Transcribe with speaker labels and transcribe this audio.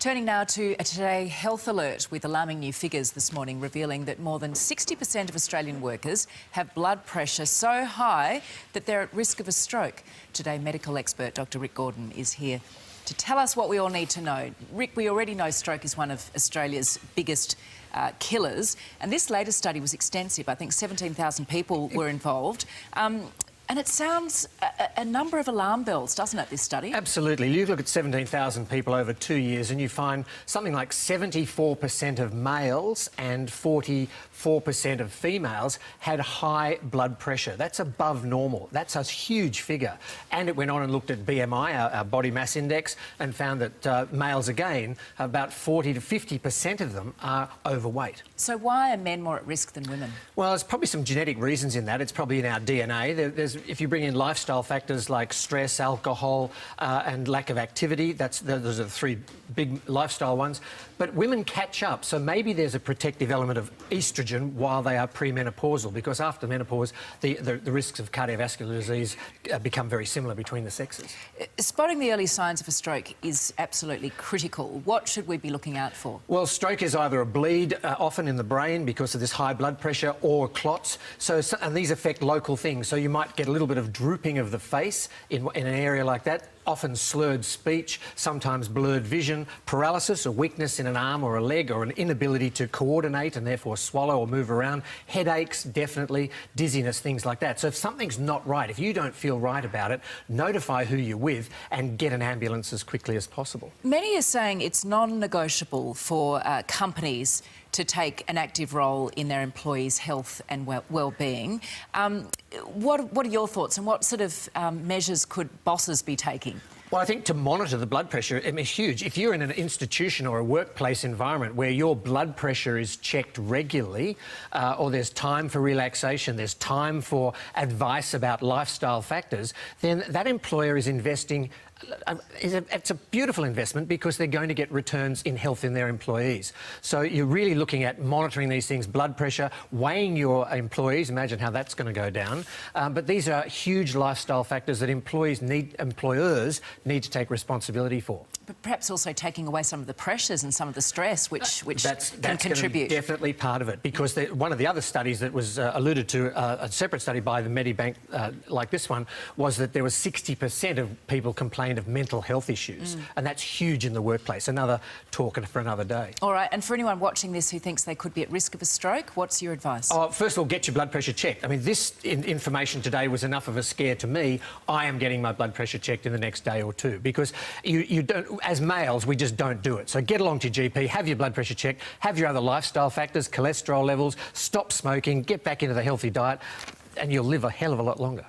Speaker 1: Turning now to a Today Health Alert with alarming new figures this morning revealing that more than 60% of Australian workers have blood pressure so high that they're at risk of a stroke. Today, medical expert Dr Rick Gordon is here to tell us what we all need to know. Rick, we already know stroke is one of Australia's biggest killers, and this latest study was extensive. I think 17,000 people were involved. And it sounds a number of alarm bells, doesn't it, this study?
Speaker 2: Absolutely. You look at 17,000 people over 2 years and you find something like 74% of males and 44% of females had high blood pressure. That's above normal. That's a huge figure. And it went on and looked at BMI, our body mass index, and found that males, again, about 40 to 50% of them are overweight.
Speaker 1: So why are men more at risk than women? Well,
Speaker 2: there's probably some genetic reasons in that. It's probably in our DNA. If you bring in lifestyle factors like stress, alcohol and lack of activity, those are the three big lifestyle ones. But women catch up, so maybe there's a protective element of oestrogen while they are premenopausal, because after menopause, the risks of cardiovascular disease become very similar between the sexes.
Speaker 1: Spotting the early signs of a stroke is absolutely critical. What should we be looking out for?
Speaker 2: Well, stroke is either a bleed, often in the brain because of this high blood pressure, or clots. And these affect local things, so you might get a little bit of drooping of the face in an area like that, often slurred speech, sometimes blurred vision, paralysis or weakness in an arm or a leg, or an inability to coordinate and therefore swallow or move around, headaches, definitely, dizziness, things like that. So if something's not right, if you don't feel right about it, notify who you're with and get an ambulance as quickly as possible.
Speaker 1: Many are saying it's non-negotiable for companies to take an active role in their employees' health and well-being. What are your thoughts, and what sort of measures could bosses be taking?
Speaker 2: Well, I think to monitor the blood pressure, it's huge. If you're in an institution or a workplace environment where your blood pressure is checked regularly, or there's time for relaxation, there's time for advice about lifestyle factors, then that employer is investing. It's a beautiful investment because they're going to get returns in health in their employees. So you're really looking at monitoring these things, blood pressure, weighing your employees. Imagine how that's going to go down. But these are huge lifestyle factors that employers need to take responsibility for.
Speaker 1: But perhaps also taking away some of the pressures and some of the stress which
Speaker 2: that's
Speaker 1: can contribute.
Speaker 2: Definitely part of it, because one of the other studies that was alluded to, a separate study by the Medibank like this one, was that there was 60% of people complained of mental health issues, and that's huge in the workplace. Another talk for another day.
Speaker 1: All right, and for anyone watching this who thinks they could be at risk of a stroke, what's your advice?
Speaker 2: First of all, get your blood pressure checked. I mean, this information today was enough of a scare to me. I am getting my blood pressure checked in the next day or two, because you don't, as males, we just don't do it. So get along to your GP, have your blood pressure checked, have your other lifestyle factors, cholesterol levels, stop smoking, get back into the healthy diet, and you'll live a hell of a lot longer.